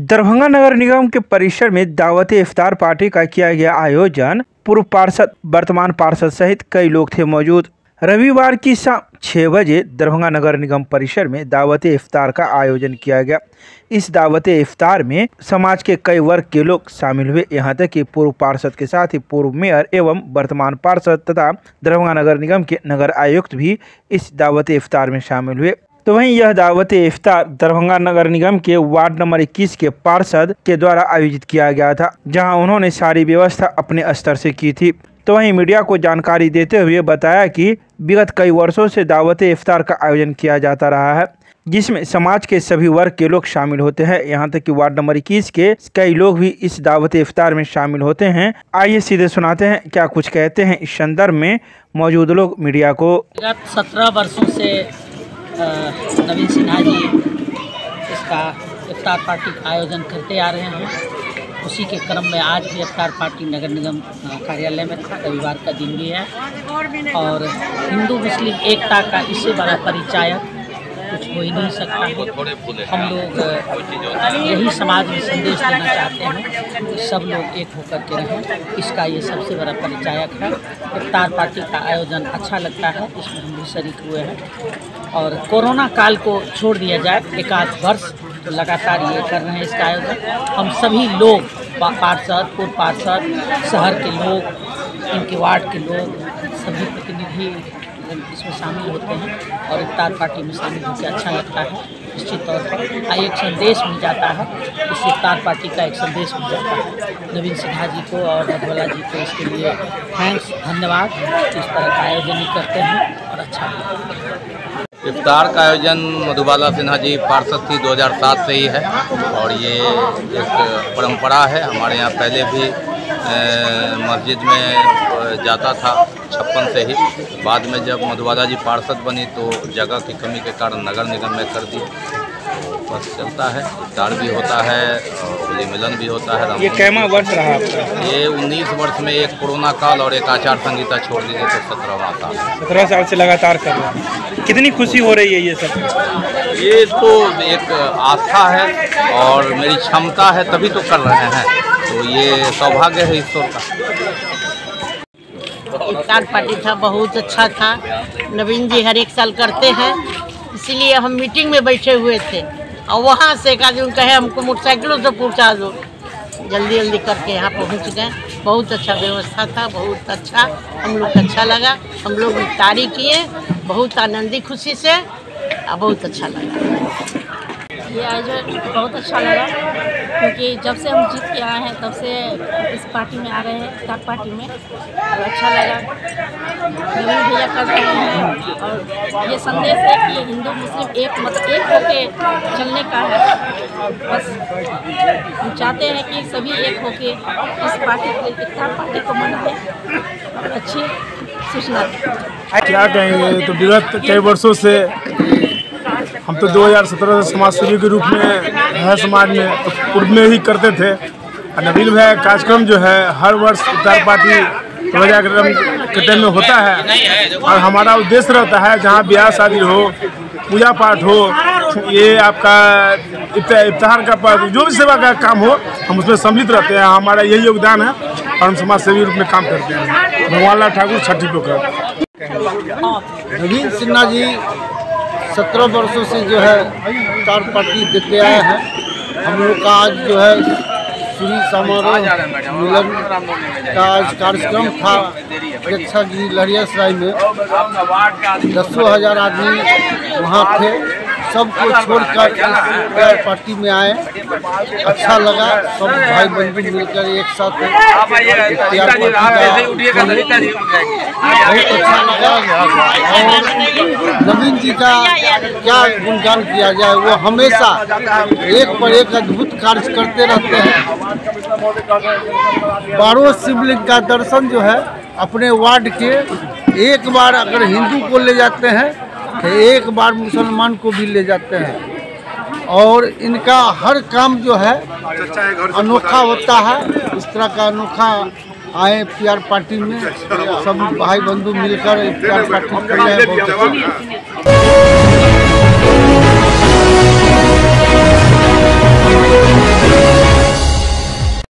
दरभंगा नगर निगम के परिसर में दावत इफ्तार पार्टी का किया गया आयोजन। पूर्व पार्षद, वर्तमान पार्षद सहित कई लोग थे मौजूद। रविवार की शाम 6 बजे दरभंगा नगर निगम परिसर में दावत इफ्तार का आयोजन किया गया। इस दावत इफ्तार में समाज के कई वर्ग के लोग शामिल हुए। यहां तक कि पूर्व पार्षद के साथ ही पूर्व मेयर एवं वर्तमान पार्षद तथा दरभंगा नगर निगम के नगर आयुक्त भी इस दावत इफ्तार में शामिल हुए। तो वहीं यह दावत इफ्तार दरभंगा नगर निगम के वार्ड नंबर 21 के पार्षद के द्वारा आयोजित किया गया था, जहां उन्होंने सारी व्यवस्था अपने स्तर से की थी। तो वहीं मीडिया को जानकारी देते हुए बताया कि विगत कई वर्षों से दावत इफ्तार का आयोजन किया जाता रहा है, जिसमें समाज के सभी वर्ग के लोग शामिल होते हैं। यहां तक कि वार्ड नंबर 21 के कई लोग भी इस दावत इफ्तार में शामिल होते हैं। आइए सीधे सुनाते हैं क्या कुछ कहते हैं इस संदर्भ में मौजूद लोग मीडिया को। 17 वर्षों से नवीन सिन्हा जी इसका इफ्तार पार्टी का आयोजन करते आ रहे हैं। उसी के क्रम में आज भी इफ्तार पार्टी नगर निगम कार्यालय में था। रविवार का दिन भी है और हिंदू मुस्लिम एकता का इससे बड़ा परिचायक कुछ हो ही नहीं सकता है। हम लोग यही समाज में संदेश देना चाहते हैं कि सब लोग एक होकर के रहें। इसका ये सबसे बड़ा परिचायक है। इफ्तार पार्टी का आयोजन अच्छा लगता है, इसमें हम भी शरीक हुए हैं। और कोरोना काल को छोड़ दिया जाए, एक आध वर्ष तो लगातार ये कर रहे हैं इसका आयोजन। हम सभी लोग, पार्षद, पूर्व पार्षद, शहर के लोग, इनके वार्ड के लोग, सभी प्रतिनिधि इसमें शामिल होते हैं और इफ्तार पार्टी में शामिल होकर अच्छा लगता है। निश्चित तौर पर एक संदेश मिल जाता है, इस इफ्तार पार्टी का एक संदेश मिल जाता है। नवीन सिन्हा जी को और मधुबाला जी को इसके लिए थैंक्स, धन्यवाद। इस तरह का आयोजन ही करते हैं और अच्छा लगता है। इफ्तार का आयोजन मधुबाला सिन्हा जी पार्षद थी 2007 से ही है और ये एक परंपरा है। हमारे यहाँ पहले भी मस्जिद में जाता था 56 से ही। बाद में जब मधुबाला जी पार्षद बनी तो जगह की कमी के कारण नगर निगम में कर दी। बस चलता है, इफ्तार भी होता है और होली मिलन भी होता है। ये कैमा वर्ष रहा आपका? ये 19 वर्ष में एक कोरोना काल और एक आचार संहिता छोड़ दीजिए तो 17वां साल। 17 साल से लगातार कर रहे हैं। कितनी खुशी हो रही है ये सब? ये तो एक आस्था है और मेरी क्षमता है तभी तो कर रहे हैं, तो ये सौभाग्य है ईश्वर का। इफ्तार पार्टी था, बहुत अच्छा था। नवीन जी हर एक साल करते हैं, इसीलिए हम मीटिंग में बैठे हुए थे और वहाँ से एक आदमी कहे हमको मोटरसाइकिलों से पहुँचा दो। जल्दी जल्दी करके यहाँ पहुँच गए। बहुत अच्छा व्यवस्था था, बहुत अच्छा, हम लोग को अच्छा लगा। हम लोग इफ्तारी किए बहुत आनंदी खुशी से और बहुत अच्छा लगा। ये आयोजन बहुत अच्छा लगा क्योंकि जब से हम जीत के आए हैं तब से इस पार्टी में आ रहे हैं, इफ्तार पार्टी में, और अच्छा लगा। नवीन भैया कर रहे हैं और ये संदेश है कि हिंदू मुस्लिम एक होके चलने का है। बस हम चाहते हैं कि सभी एक होके इस पार्टी को, इफ्तार पार्टी को मनाएं और अच्छी सूचना दें। क्या कहेंगे, तो विगत कई वर्षों से हम तो 2017 से समाज सेवी के रूप में है समाज में, तो पूर्व में ही करते थे। नवीन भाई कार्यक्रम जो है हर वर्ष इफ्तार पार्टी के टाइम में होता है और हमारा उद्देश्य रहता है जहाँ ब्याह शादी हो, पूजा पाठ हो, ये आपका इफ्तार का जो भी सेवा का काम हो, हम उसमें सम्मिलित रहते हैं। हमारा यही योगदान है और हम समाज सेवी रूप में काम करते हैं। भगवान लाल ठाकुर, छठी पोखर। नवीन सिन्हा जी 17 वर्षों से जो है इफ्तार पार्टी देते आए हैं। हम लोग का आज जो है श्री समारोह मिलन का आज कार्यक्रम था प्रेक्षागृह लहरियासराय में। 10,000 आदमी वहाँ थे, सबको छोड़कर इफ्तार पार्टी में आए। अच्छा लगा, सब भाई बंधु मिलकर एक साथ इफ्तार पार्टी का बहुत अच्छा लगा। और नवीन जी का क्या गुणगान किया जाए, वो हमेशा एक पर एक अद्भुत कार्य करते रहते हैं। 12 शिवलिंग का दर्शन जो है अपने वार्ड के एक बार अगर हिंदू को ले जाते हैं तो एक बार मुसलमान को भी ले जाते हैं और इनका हर काम जो है अनोखा होता है। इस तरह का अनोखा आए इफ्तार पार्टी में, सब भाई बंधु मिलकर इफ्तार पार्टी कर रहे हैं। बहुत अच्छा।